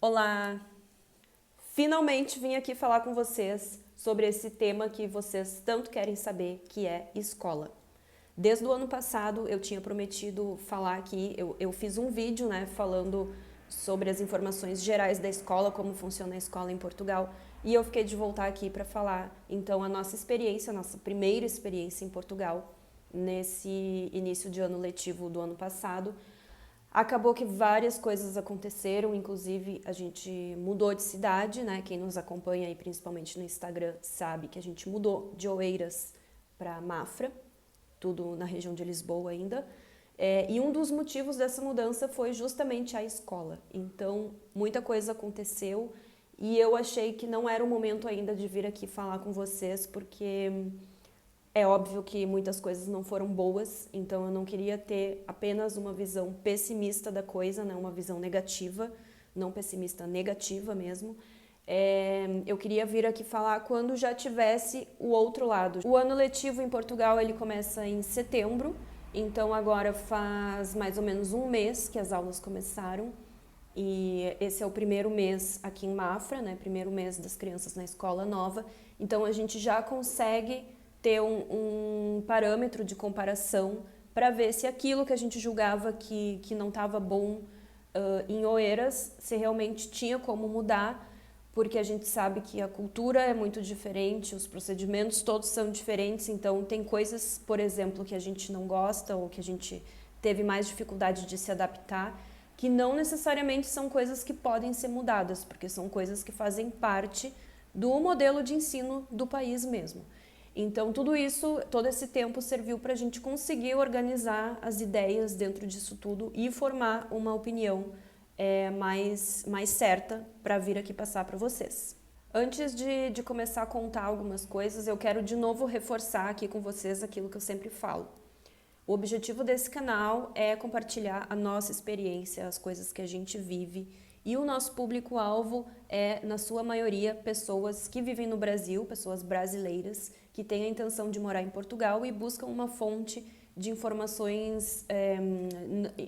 Olá! Finalmente vim aqui falar com vocês sobre esse tema que vocês tanto querem saber, que é escola. Desde o ano passado eu tinha prometido falar aqui, eu fiz um vídeo, né, falando sobre as informações gerais da escola, como funciona a escola em Portugal, e eu fiquei de voltar aqui para falar, então, a nossa experiência, a nossa primeira experiência em Portugal, nesse início de ano letivo do ano passado. Acabou que várias coisas aconteceram, inclusive a gente mudou de cidade, né? Quem nos acompanha aí, principalmente no Instagram, sabe que a gente mudou de Oeiras para Mafra, tudo na região de Lisboa ainda. E um dos motivos dessa mudança foi justamente a escola. Então, muita coisa aconteceu e eu achei que não era o momento ainda de vir aqui falar com vocês, porque é óbvio que muitas coisas não foram boas, então eu não queria ter apenas uma visão pessimista da coisa, né? Uma visão negativa, não pessimista, negativa mesmo. Eu queria vir aqui falar quando já tivesse o outro lado. O ano letivo em Portugal ele começa em setembro, então agora faz mais ou menos um mês que as aulas começaram. E esse é o primeiro mês aqui em Mafra, né? Primeiro mês das crianças na escola nova. Então a gente já consegue ter um parâmetro de comparação para ver se aquilo que a gente julgava que não estava bom em Oeiras, se realmente tinha como mudar, porque a gente sabe que a cultura é muito diferente, os procedimentos todos são diferentes, então tem coisas, por exemplo, que a gente não gosta ou que a gente teve mais dificuldade de se adaptar, que não necessariamente são coisas que podem ser mudadas, porque são coisas que fazem parte do modelo de ensino do país mesmo. Então, tudo isso, todo esse tempo serviu para a gente conseguir organizar as ideias dentro disso tudo e formar uma opinião mais certa para vir aqui passar para vocês. Antes de começar a contar algumas coisas, eu quero de novo reforçar aqui com vocês aquilo que eu sempre falo. O objetivo desse canal é compartilhar a nossa experiência, as coisas que a gente vive, e o nosso público-alvo é, na sua maioria, pessoas que vivem no Brasil, pessoas brasileiras, que têm a intenção de morar em Portugal e buscam uma fonte de informações,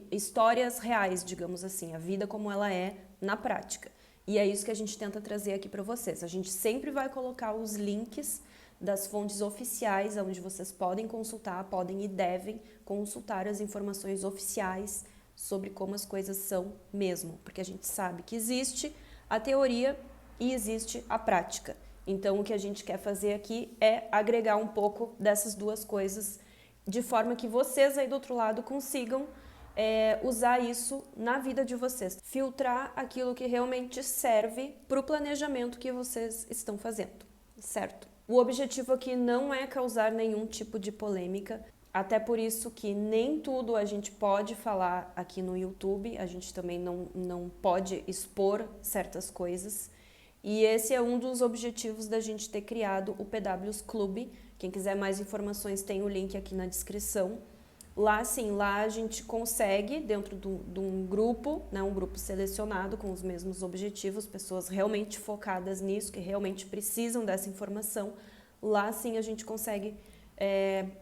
histórias reais, digamos assim, a vida como ela é na prática. E é isso que a gente tenta trazer aqui para vocês. A gente sempre vai colocar os links das fontes oficiais, onde vocês podem consultar, podem e devem consultar as informações oficiais sobre como as coisas são mesmo, porque a gente sabe que existe a teoria e existe a prática. Então, o que a gente quer fazer aqui é agregar um pouco dessas duas coisas, de forma que vocês aí do outro lado consigam usar isso na vida de vocês. Filtrar aquilo que realmente serve para o planejamento que vocês estão fazendo, certo? O objetivo aqui não é causar nenhum tipo de polêmica, até por isso que nem tudo a gente pode falar aqui no YouTube, a gente também não pode expor certas coisas. E esse é um dos objetivos da gente ter criado o PW's Club. Quem quiser mais informações tem o link aqui na descrição. Lá sim, lá a gente consegue, dentro de um grupo, né, um grupo selecionado com os mesmos objetivos, pessoas realmente focadas nisso, que realmente precisam dessa informação, lá sim a gente consegue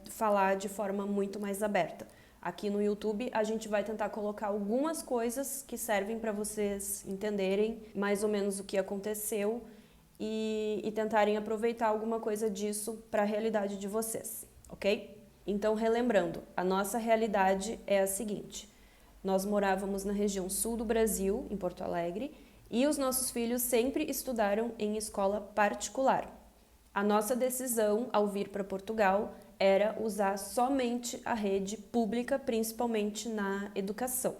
falar de forma muito mais aberta. Aqui no YouTube a gente vai tentar colocar algumas coisas que servem para vocês entenderem mais ou menos o que aconteceu e tentarem aproveitar alguma coisa disso para a realidade de vocês, ok? Então, relembrando, a nossa realidade é a seguinte: nós morávamos na região sul do Brasil, em Porto Alegre, e os nossos filhos sempre estudaram em escola particular. A nossa decisão ao vir para Portugal era usar somente a rede pública, principalmente na educação.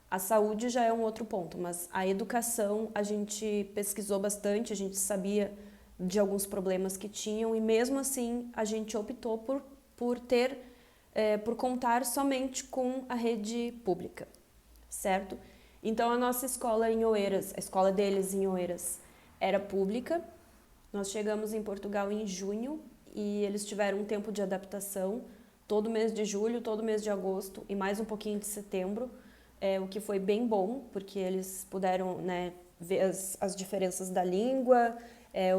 A saúde já é um outro ponto, mas a educação a gente pesquisou bastante, a gente sabia de alguns problemas que tinham e mesmo assim a gente optou por contar somente com a rede pública, certo? Então a nossa escola em Oeiras, a escola deles em Oeiras era pública. Nós chegamos em Portugal em junho e eles tiveram um tempo de adaptação, todo mês de julho, todo mês de agosto e mais um pouquinho de setembro, o que foi bem bom, porque eles puderam, né, ver as diferenças da língua,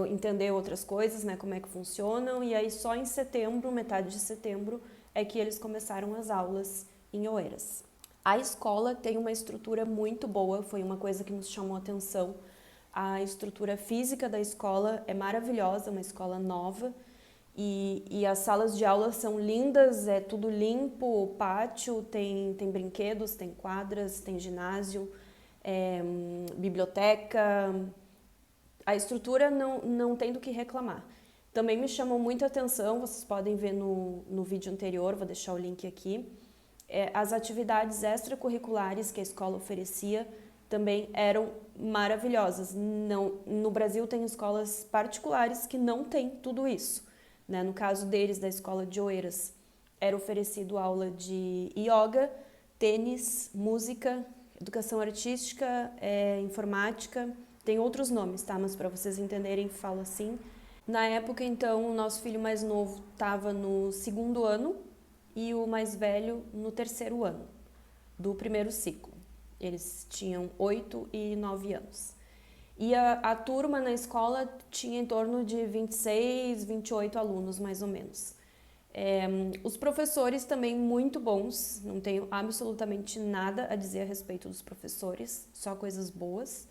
entender outras coisas, né, como é que funcionam, e aí só em setembro, metade de setembro, é que eles começaram as aulas em Oeiras. A escola tem uma estrutura muito boa, foi uma coisa que nos chamou a atenção. A estrutura física da escola é maravilhosa, uma escola nova, e as salas de aula são lindas, é tudo limpo, o pátio tem brinquedos, tem quadras, tem ginásio, biblioteca. A estrutura não tem do que reclamar. Também me chamou muita atenção, vocês podem ver no vídeo anterior, vou deixar o link aqui, as atividades extracurriculares que a escola oferecia também eram maravilhosas. No Brasil tem escolas particulares que não têm tudo isso, né? No caso deles, da escola de Oeiras, era oferecido aula de yoga, tênis, música, educação artística, informática, tem outros nomes, tá? Mas para vocês entenderem, falo assim. Na época, então, o nosso filho mais novo estava no 2º ano e o mais velho no 3º ano do primeiro ciclo. Eles tinham 8 e 9 anos. E a turma na escola tinha em torno de 26, 28 alunos, mais ou menos. Os professores também muito bons, não tenho absolutamente nada a dizer a respeito dos professores, só coisas boas.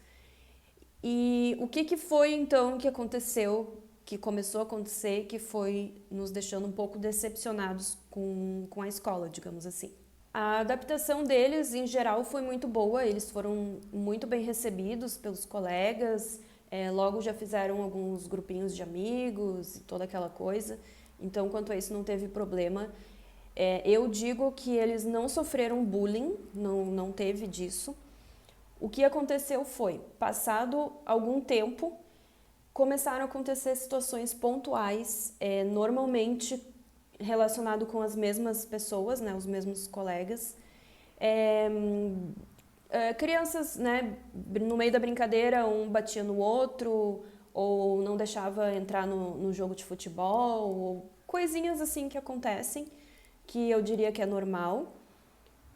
E o que foi então que aconteceu, que começou a acontecer, que foi nos deixando um pouco decepcionados com a escola, digamos assim. A adaptação deles, em geral, foi muito boa, eles foram muito bem recebidos pelos colegas, logo já fizeram alguns grupinhos de amigos e toda aquela coisa, então quanto a isso não teve problema. Eu digo que eles não sofreram bullying, não teve disso. O que aconteceu foi, passado algum tempo, começaram a acontecer situações pontuais, normalmente relacionado com as mesmas pessoas, né, os mesmos colegas. Crianças, né, no meio da brincadeira, um batia no outro, ou não deixava entrar no jogo de futebol, ou coisinhas assim que acontecem, que eu diria que é normal.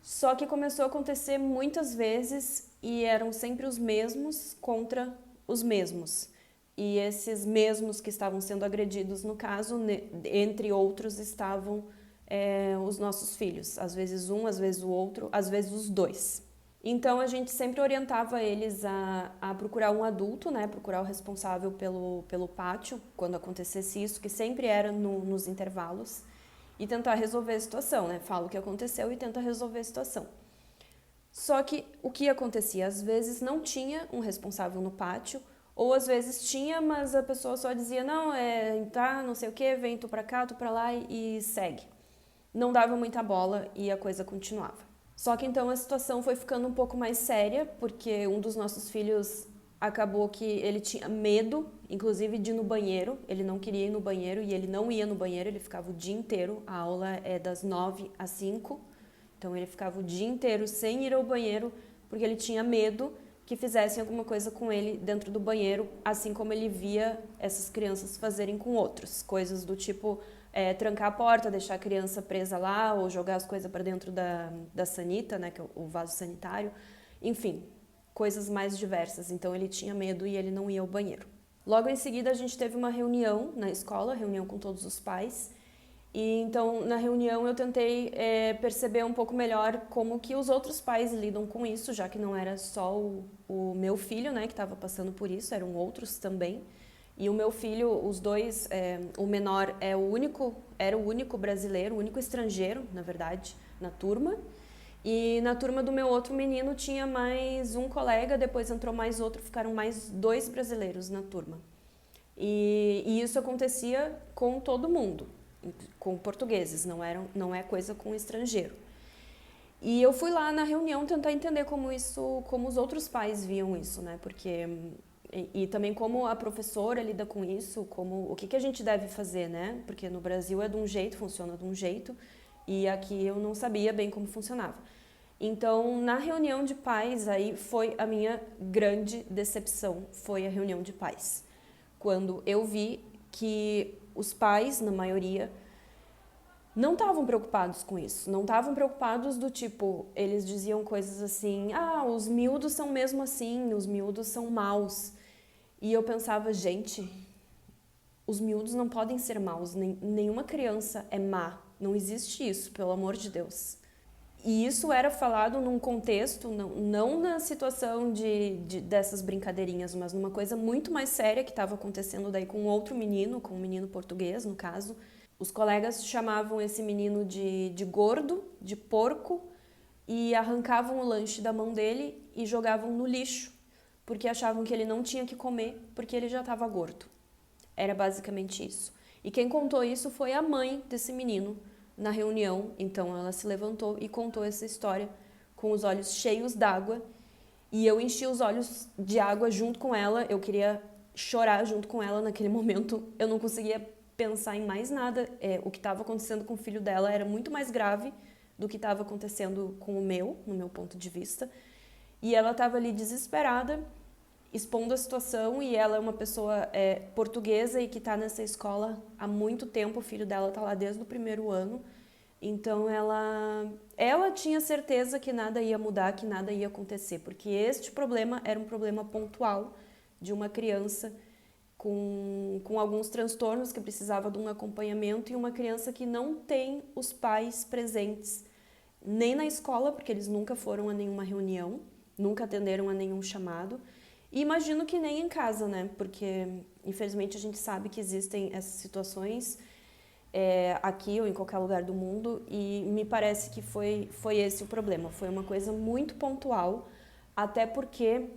Só que começou a acontecer muitas vezes e eram sempre os mesmos contra os mesmos. E esses mesmos que estavam sendo agredidos, no caso, entre outros, estavam os nossos filhos. Às vezes um, às vezes o outro, às vezes os dois. Então a gente sempre orientava eles a procurar um adulto, né? Procurar o responsável pelo pátio, quando acontecesse isso, que sempre era nos intervalos, e tentar resolver a situação, né? Fala o que aconteceu e tenta resolver a situação. Só que o que acontecia? Às vezes não tinha um responsável no pátio, ou às vezes tinha, mas a pessoa só dizia, não, tá, não sei o que, vem tu pra cá, tu pra lá e segue. Não dava muita bola e a coisa continuava. Só que então a situação foi ficando um pouco mais séria, porque um dos nossos filhos acabou que ele tinha medo, inclusive de ir no banheiro, ele não queria ir no banheiro e ele não ia no banheiro, ele ficava o dia inteiro, a aula é das 9 às 5, então ele ficava o dia inteiro sem ir ao banheiro, porque ele tinha medo que fizessem alguma coisa com ele dentro do banheiro, assim como ele via essas crianças fazerem com outros, coisas do tipo trancar a porta, deixar a criança presa lá, ou jogar as coisas para dentro da sanita, né, que é o vaso sanitário, enfim, coisas mais diversas. Então ele tinha medo e ele não ia ao banheiro. Logo em seguida a gente teve uma reunião na escola, reunião com todos os pais, e então na reunião eu tentei perceber um pouco melhor como que os outros pais lidam com isso, já que não era só o meu filho, né, que estava passando por isso, eram outros também. E o meu filho, os dois, o menor era o único brasileiro, o único estrangeiro, na verdade, na turma. E na turma do meu outro menino tinha mais um colega, depois entrou mais outro, ficaram mais 2 brasileiros na turma. E isso acontecia com todo mundo, com portugueses, não é coisa com estrangeiro. E eu fui lá na reunião tentar entender como os outros pais viam isso, né? Porque e também como a professora lida com isso, o que a gente deve fazer, né? Porque no Brasil é de um jeito, funciona de um jeito, e aqui eu não sabia bem como funcionava. Então, na reunião de pais, aí foi a minha grande decepção, foi a reunião de pais. Quando eu vi que os pais, na maioria, não estavam preocupados com isso, não estavam preocupados do tipo, eles diziam coisas assim, os miúdos são mesmo assim, os miúdos são maus. E eu pensava, gente, os miúdos não podem ser maus, nenhuma criança é má, não existe isso, pelo amor de Deus. E isso era falado num contexto, não na situação dessas brincadeirinhas, mas numa coisa muito mais séria que estava acontecendo daí com outro menino, com um menino português, no caso. Os colegas chamavam esse menino de gordo, de porco, e arrancavam o lanche da mão dele e jogavam no lixo, porque achavam que ele não tinha que comer, porque ele já estava gordo. Era basicamente isso. E quem contou isso foi a mãe desse menino na reunião. Então ela se levantou e contou essa história com os olhos cheios d'água. E eu enchi os olhos de água junto com ela. Eu queria chorar junto com ela naquele momento. Eu não conseguia pensar em mais nada. O que estava acontecendo com o filho dela era muito mais grave do que estava acontecendo com o meu, no meu ponto de vista. E ela estava ali desesperada, expondo a situação, e ela é uma pessoa portuguesa e que está nessa escola há muito tempo, o filho dela está lá desde o primeiro ano, então ela tinha certeza que nada ia mudar, que nada ia acontecer, porque este problema era um problema pontual de uma criança com alguns transtornos que precisava de um acompanhamento, e uma criança que não tem os pais presentes, nem na escola, porque eles nunca foram a nenhuma reunião, nunca atenderam a nenhum chamado, e imagino que nem em casa, né? Porque, infelizmente, a gente sabe que existem essas situações aqui ou em qualquer lugar do mundo, e me parece que foi esse o problema. Foi uma coisa muito pontual, até porque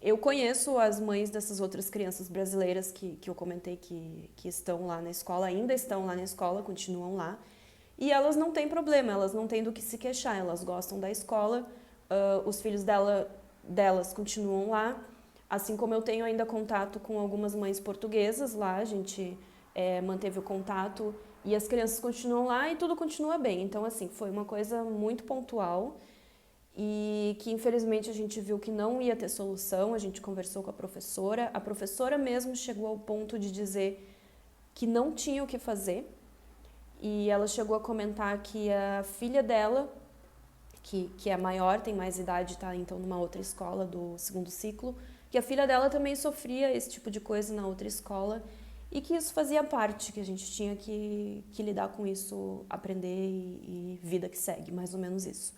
eu conheço as mães dessas outras crianças brasileiras que eu comentei que estão lá na escola, ainda estão lá na escola, continuam lá, e elas não têm problema, elas não têm do que se queixar, elas gostam da escola, os filhos delas continuam lá, assim como eu tenho ainda contato com algumas mães portuguesas lá, a gente manteve o contato e as crianças continuam lá e tudo continua bem. Então, assim, foi uma coisa muito pontual e que infelizmente a gente viu que não ia ter solução. A gente conversou com a professora mesmo chegou ao ponto de dizer que não tinha o que fazer, e ela chegou a comentar que a filha dela, que é maior, tem mais idade, está então numa outra escola do segundo ciclo, que a filha dela também sofria esse tipo de coisa na outra escola e que isso fazia parte, que a gente tinha que lidar com isso, aprender e vida que segue, mais ou menos isso.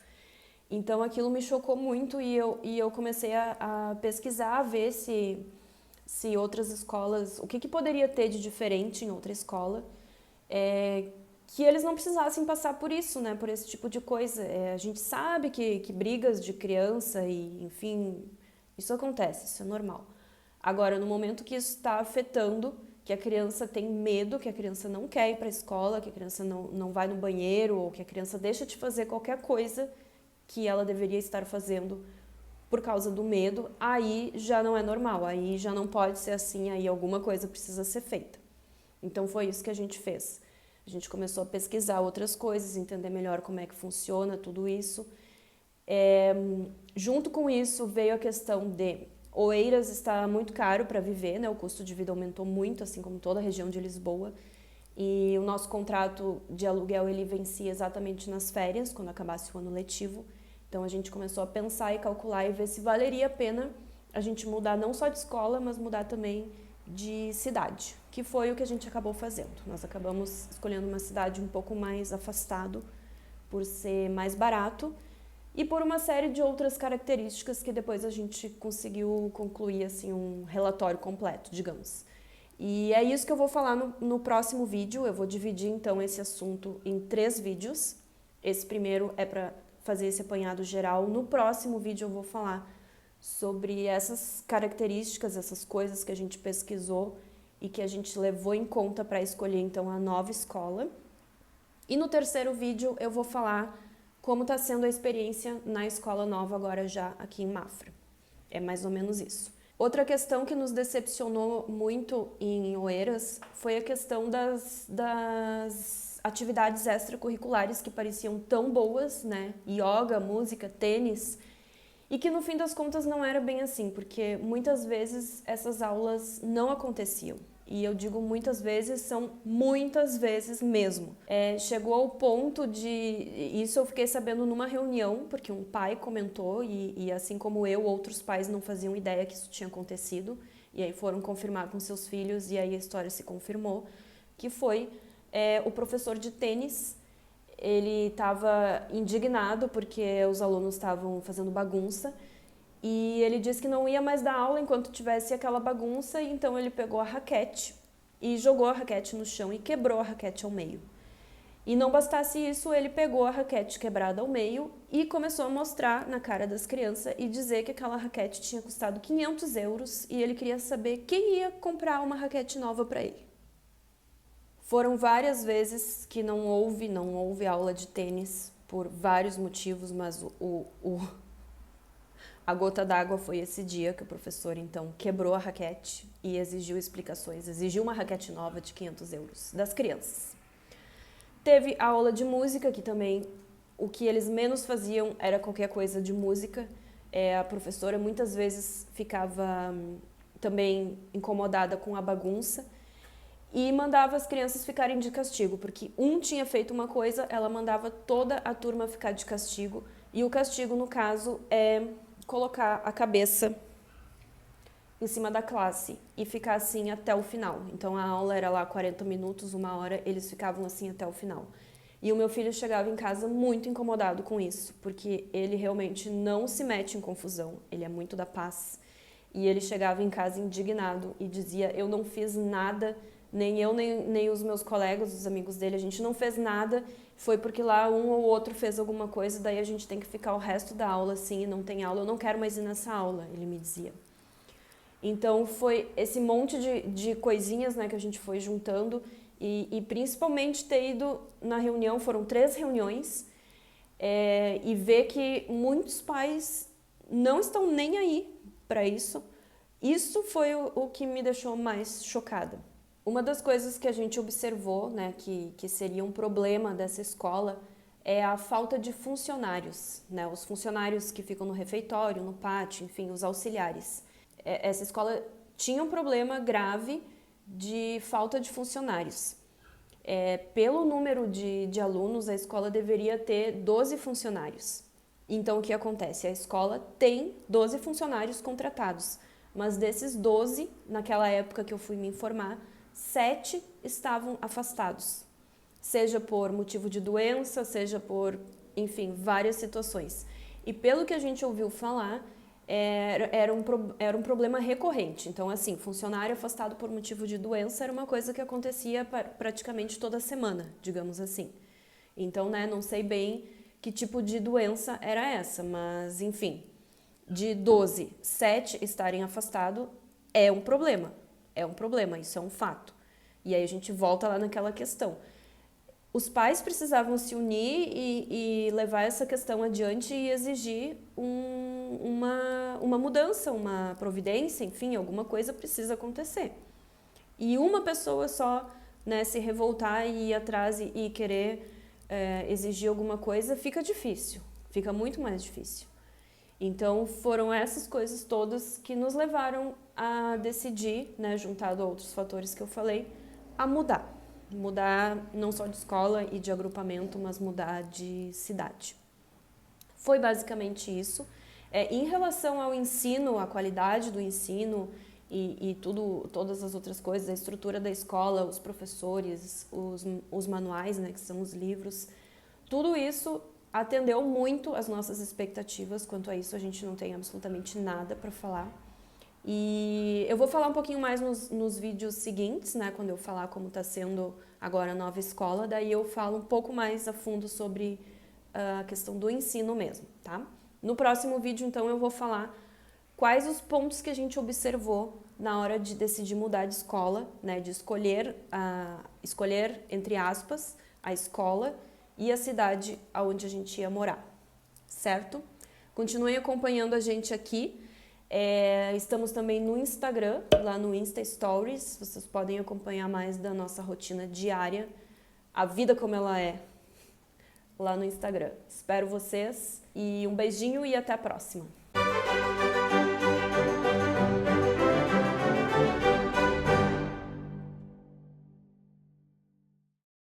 Então aquilo me chocou muito e eu comecei a pesquisar, a ver se outras escolas, o que poderia ter de diferente em outra escola, que eles não precisassem passar por isso, né, por esse tipo de coisa. A gente sabe que brigas de criança e, enfim, isso acontece, isso é normal. Agora, no momento que isso está afetando, que a criança tem medo, que a criança não quer ir para a escola, que a criança não vai no banheiro, ou que a criança deixa de fazer qualquer coisa que ela deveria estar fazendo por causa do medo, aí já não é normal, aí já não pode ser assim, aí alguma coisa precisa ser feita. Então foi isso que a gente fez. A gente começou a pesquisar outras coisas, entender melhor como é que funciona tudo isso. Junto com isso veio a questão de Oeiras está muito caro para viver, né? O custo de vida aumentou muito, assim como toda a região de Lisboa. E o nosso contrato de aluguel ele vencia exatamente nas férias, quando acabasse o ano letivo. Então a gente começou a pensar e calcular e ver se valeria a pena a gente mudar não só de escola, mas mudar também de cidade, que foi o que a gente acabou fazendo. Nós acabamos escolhendo uma cidade um pouco mais afastado, por ser mais barato e por uma série de outras características que depois a gente conseguiu concluir assim um relatório completo, digamos. E é isso que eu vou falar no próximo vídeo. Eu vou dividir então esse assunto em 3 vídeos. Esse primeiro é para fazer esse apanhado geral. No próximo vídeo eu vou falar sobre essas características, essas coisas que a gente pesquisou e que a gente levou em conta para escolher então a nova escola. E no terceiro vídeo eu vou falar como está sendo a experiência na escola nova agora já aqui em Mafra. É mais ou menos isso. Outra questão que nos decepcionou muito em Oeiras foi a questão das atividades extracurriculares que pareciam tão boas, né? Yoga, música, tênis, e que no fim das contas não era bem assim, porque muitas vezes essas aulas não aconteciam. E eu digo muitas vezes, são muitas vezes mesmo. Chegou ao ponto de... Isso eu fiquei sabendo numa reunião, porque um pai comentou, e assim como eu, outros pais não faziam ideia que isso tinha acontecido, e aí foram confirmar com seus filhos, e aí a história se confirmou, que foi o professor de tênis, ele estava indignado porque os alunos estavam fazendo bagunça e ele disse que não ia mais dar aula enquanto tivesse aquela bagunça, então ele pegou a raquete e jogou a raquete no chão e quebrou a raquete ao meio. E não bastasse isso, ele pegou a raquete quebrada ao meio e começou a mostrar na cara das crianças e dizer que aquela raquete tinha custado 500 euros e ele queria saber quem ia comprar uma raquete nova para ele. Foram várias vezes que não houve aula de tênis por vários motivos, mas a gota d'água foi esse dia que o professor então quebrou a raquete e exigiu explicações, exigiu uma raquete nova de 500 euros das crianças. Teve a aula de música, que também o que eles menos faziam era qualquer coisa de música. A professora muitas vezes ficava também incomodada com a bagunça e mandava as crianças ficarem de castigo, porque um tinha feito uma coisa, ela mandava toda a turma ficar de castigo, e o castigo, no caso, é colocar a cabeça em cima da classe e ficar assim até o final. Então a aula era lá 40 minutos, 1 hora, eles ficavam assim até o final. E o meu filho chegava em casa muito incomodado com isso, porque ele realmente não se mete em confusão, ele é muito da paz. E ele chegava em casa indignado e dizia: eu não fiz nada, nem eu, nem os meus colegas, os amigos dele, a gente não fez nada, foi porque lá um ou outro fez alguma coisa, daí a gente tem que ficar o resto da aula assim e não tem aula, eu não quero mais ir nessa aula, ele me dizia. Então foi esse monte de coisinhas, né, que a gente foi juntando e principalmente ter ido na reunião, foram 3 reuniões, e ver que muitos pais não estão nem aí para isso. Isso foi o que me deixou mais chocada. Uma das coisas que a gente observou, né, que seria um problema dessa escola, é a falta de funcionários, né, os funcionários que ficam no refeitório, no pátio, enfim, os auxiliares. Essa escola tinha um problema grave de falta de funcionários. Pelo número de alunos, a escola deveria ter 12 funcionários. Então, o que acontece? A escola tem 12 funcionários contratados, mas desses 12, naquela época que eu fui me informar, 7 estavam afastados, seja por motivo de doença, seja por, enfim, várias situações. E pelo que a gente ouviu falar, era um problema recorrente. Então, assim, funcionário afastado por motivo de doença era uma coisa que acontecia praticamente toda semana, digamos assim. Então, né, não sei bem que tipo de doença era essa, mas, enfim, de 12, 7 estarem afastados é um problema, isso é um fato. E aí a gente volta lá naquela questão. Os pais precisavam se unir e levar essa questão adiante e exigir uma mudança, uma providência, enfim, alguma coisa precisa acontecer. E uma pessoa só, né, se revoltar e ir atrás e querer exigir alguma coisa, fica difícil, fica muito mais difícil. Então foram essas coisas todas que nos levaram a decidir, né, juntado a outros fatores que eu falei, a mudar não só de escola e de agrupamento, mas mudar de cidade. Foi basicamente isso. Em relação ao ensino, a qualidade do ensino e todas as outras coisas, a estrutura da escola, os professores, os manuais, né, que são os livros, tudo isso atendeu muito às nossas expectativas. Quanto a isso, a gente não tem absolutamente nada para falar. E eu vou falar um pouquinho mais nos vídeos seguintes, né, quando eu falar como está sendo agora a nova escola, daí eu falo um pouco mais a fundo sobre a questão do ensino mesmo, tá? No próximo vídeo, então, eu vou falar quais os pontos que a gente observou na hora de decidir mudar de escola, né, de escolher, entre aspas, a escola e a cidade onde a gente ia morar, certo? Continuem acompanhando a gente aqui. Estamos também no Instagram, lá no Insta Stories, vocês podem acompanhar mais da nossa rotina diária, a vida como ela é, lá no Instagram. Espero vocês e um beijinho e até a próxima!